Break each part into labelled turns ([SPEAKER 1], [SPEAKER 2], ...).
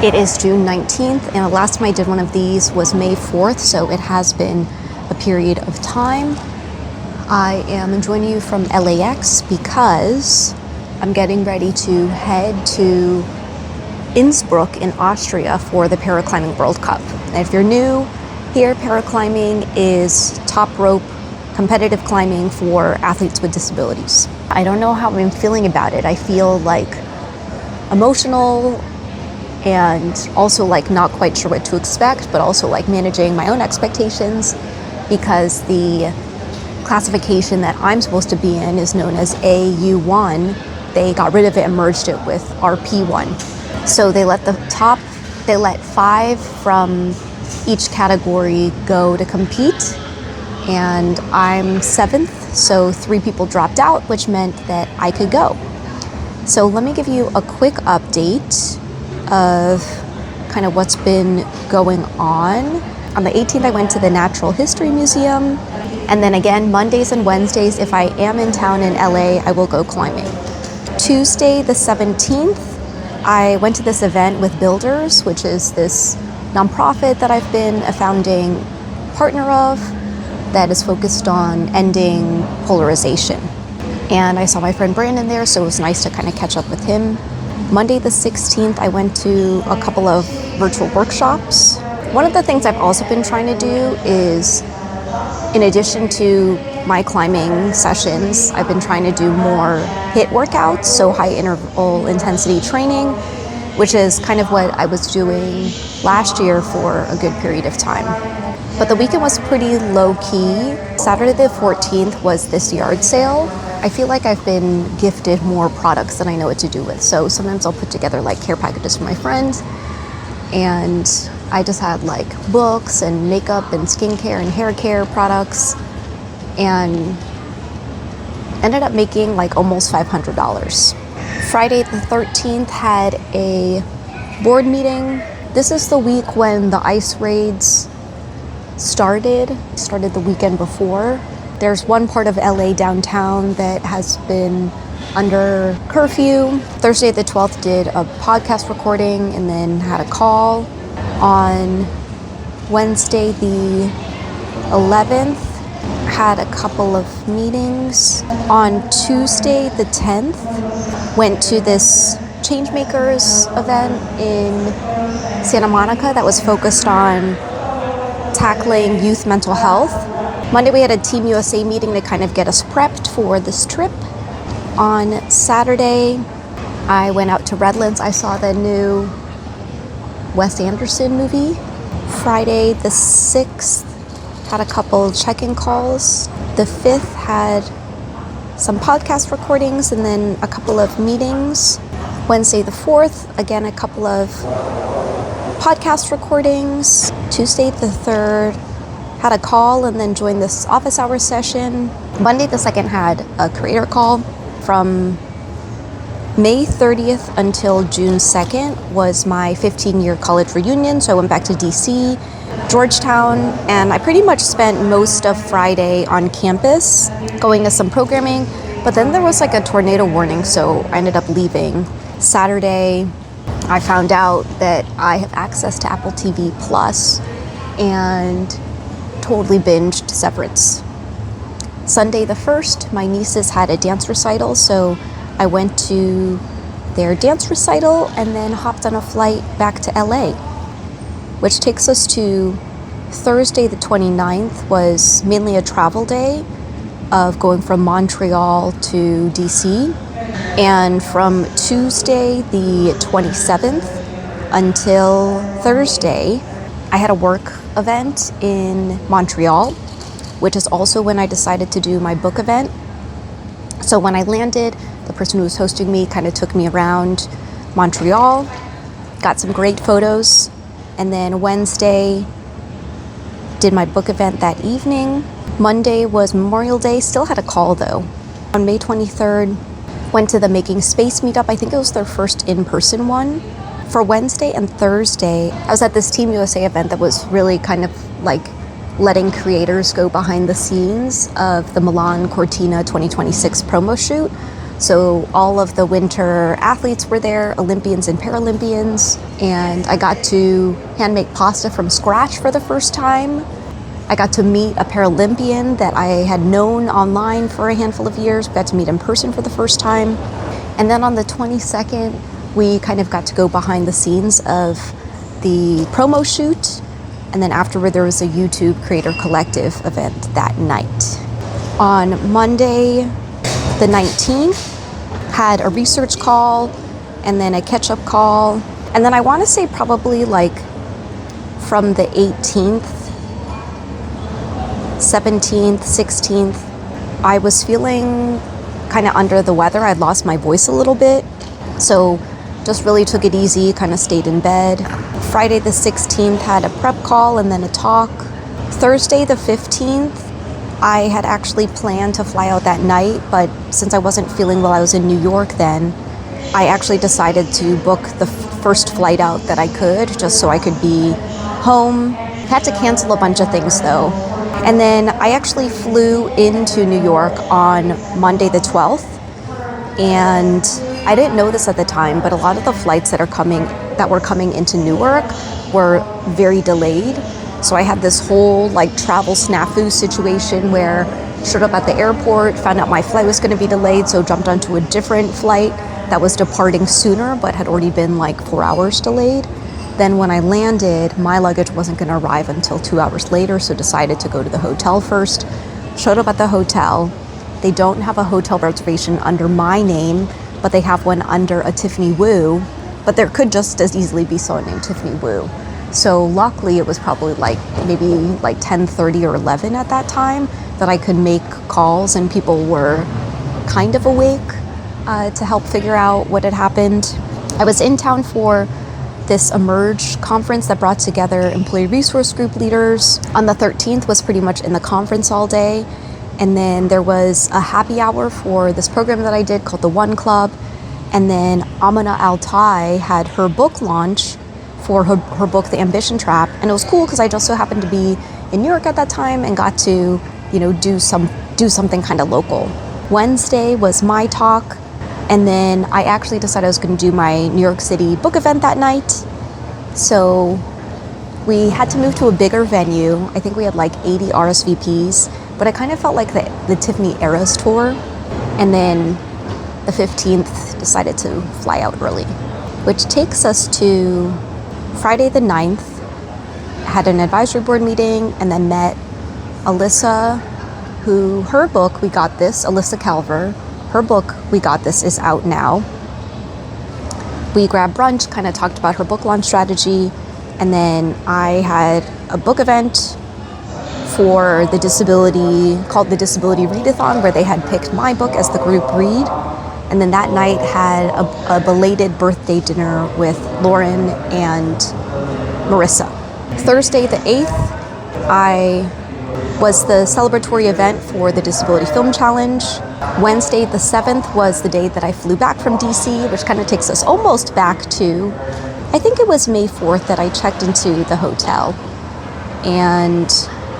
[SPEAKER 1] It is June 19th, and the last time I did one of these was May 4th, so it has been a period of time. I am joining you from LAX because I'm getting ready to head to Innsbruck in Austria for the Paraclimbing World Cup. And if you're new here, paraclimbing is top rope competitive climbing for athletes with disabilities. I don't know how I'm feeling about it. I feel like emotional and also like not quite sure what to expect, but also like managing my own expectations because the classification that I'm supposed to be in is known as AU1. They got rid of it and merged it with RP1. So they let 5 from each category go to compete, and I'm 7th, so 3 people dropped out, which meant that I could go. So let me give you a quick update of kind of what's been going on. On the 18th, I went to the Natural History Museum, and then again, Mondays and Wednesdays, if I am in town in LA, I will go climbing. Tuesday, the 17th, I went to this event with Builders, which is this nonprofit that I've been a founding partner of that is focused on ending polarization. And I saw my friend Brandon there, so it was nice to kind of catch up with him. Monday the 16th, I went to a couple of virtual workshops. One of the things I've also been trying to do is, in addition to my climbing sessions, I've been trying to do more HIIT workouts, so high interval intensity training, which is kind of what I was doing last year for a good period of time. But the weekend was pretty low-key. Saturday the 14th was this yard sale. I feel like I've been gifted more products than I know what to do with. So sometimes I'll put together like care packages for my friends. And I just had like books and makeup and skincare and hair care products. And ended up making like almost $500. Friday the 13th had a board meeting. This is the week when the ice raids started the weekend before. There's one part of LA downtown that has been under curfew. Thursday the 12th did a podcast recording and then had a call. On Wednesday the 11th, had a couple of meetings. On Tuesday the 10th, went to this Changemakers event in Santa Monica that was focused on tackling youth mental health. Monday we had a Team USA meeting to kind of get us prepped for this trip. On Saturday, I went out to Redlands. I saw the new Wes Anderson movie. Friday the 6th, had a couple check-in calls. The 5th had some podcast recordings and then a couple of meetings. Wednesday the 4th, again, a couple of podcast recordings. Tuesday the 3rd, had a call and then joined this office hour session. Monday the 2nd had a creator call. From May 30th until June 2nd was my 15-year college reunion, so I went back to DC, Georgetown, and I pretty much spent most of Friday on campus going to some programming, but then there was like a tornado warning, so I ended up leaving. Saturday, I found out that I have access to Apple TV Plus and totally binged Severance. Sunday the 1st, my nieces had a dance recital, so I went to their dance recital and then hopped on a flight back to LA, which takes us to Thursday the 29th was mainly a travel day of going from Montreal to DC. And from Tuesday the 27th until Thursday, I had a work event in Montreal, which is also when I decided to do my book event. So when I landed, the person who was hosting me kind of took me around Montreal, got some great photos, and then Wednesday did my book event that evening. Monday was Memorial Day, still had a call though. On May 23rd, went to the Making Space meetup. I think it was their first in-person one. For Wednesday and Thursday, I was at this Team USA event that was really kind of like letting creators go behind the scenes of the Milan Cortina 2026 promo shoot. So all of the winter athletes were there, Olympians and Paralympians, and I got to hand make pasta from scratch for the first time. I got to meet a Paralympian that I had known online for a handful of years. We got to meet in person for the first time. And then on the 22nd, we kind of got to go behind the scenes of the promo shoot. And then afterward, there was a YouTube Creator Collective event that night. On Monday, the 19th, had a research call and then a catch-up call. And then I want to say probably like from the 18th, 17th, 16th, I was feeling kind of under the weather. I'd lost my voice a little bit. So just really took it easy, kind of stayed in bed. Friday the 16th had a prep call and then a talk. Thursday the 15th, I had actually planned to fly out that night, but since I wasn't feeling well, I was in New York then, I actually decided to book the first flight out that I could, just so I could be home. Had to cancel a bunch of things though. And then I actually flew into New York on Monday the 12th, and I didn't know this at the time, but a lot of the flights that were coming into Newark were very delayed. So I had this whole like travel snafu situation where I showed up at the airport, found out my flight was going to be delayed, so jumped onto a different flight that was departing sooner but had already been like 4 hours delayed. Then when I landed, my luggage wasn't going to arrive until 2 hours later, so decided to go to the hotel first. Showed up at the hotel. They don't have a hotel reservation under my name, but they have one under a Tiffany Wu, but there could just as easily be someone named Tiffany Wu. So luckily it was probably like maybe like 10:30 or 11 at that time that I could make calls, and people were kind of awake to help figure out what had happened. I was in town for this Emerge conference that brought together employee resource group leaders. On the 13th was pretty much in the conference all day. And then there was a happy hour for this program that I did called the One Club. And then Amina Altai had her book launch for her book, The Ambition Trap. And it was cool because I just so happened to be in New York at that time and got to, do something kind of local. Wednesday was my talk. And then I actually decided I was going to do my New York City book event that night. So we had to move to a bigger venue. I think we had like 80 RSVPs, but I kind of felt like the Tiffany Eras tour. And then the 15th decided to fly out early, which takes us to Friday the 9th. Had an advisory board meeting and then met Alyssa, who her book, We Got This, Alyssa Calver, her book, We Got This, is out now. We grabbed brunch, kind of talked about her book launch strategy, and then I had a book event for the disability, called the Disability Readathon, where they had picked my book as the group read. And then that night had a belated birthday dinner with Lauren and Marissa. Thursday the 8th, was the celebratory event for the Disability Film Challenge. Wednesday the 7th was the day that I flew back from DC, which kind of takes us almost back to, I think it was May 4th that I checked into the hotel. And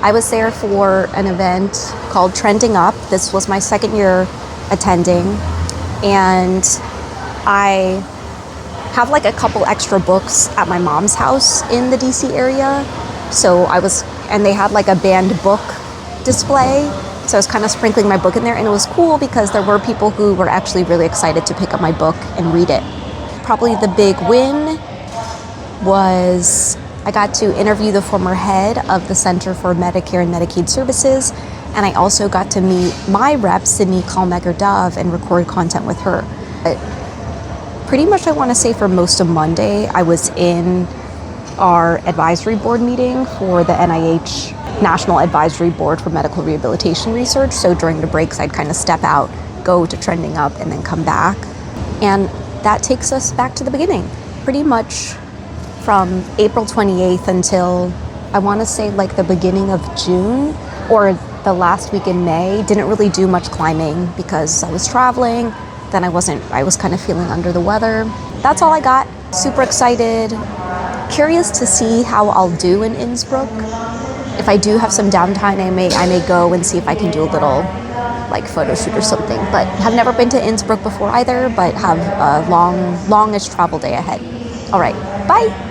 [SPEAKER 1] I was there for an event called Trending Up. This was my second year attending. And I have like a couple extra books at my mom's house in the DC area. So and they had like a banned book display. So I was kind of sprinkling my book in there, and it was cool because there were people who were actually really excited to pick up my book and read it. Probably the big win was I got to interview the former head of the Center for Medicare and Medicaid Services, and I also got to meet my rep, Sydney Kalmegar-Dove, and record content with her. But pretty much I want to say for most of Monday, I was in our advisory board meeting for the NIH National Advisory Board for Medical Rehabilitation Research. So during the breaks, I'd kind of step out, go to Trending Up, and then come back. And that takes us back to the beginning. Pretty much from April 28th until, I want to say like the beginning of June or the last week in May, didn't really do much climbing because I was traveling. Then I was kind of feeling under the weather. That's all I got. Super excited. Curious to see how I'll do in Innsbruck. If I do have some downtime, I may go and see if I can do a little like photo shoot or something. But have never been to Innsbruck before either, but have a longest travel day ahead. All right, bye.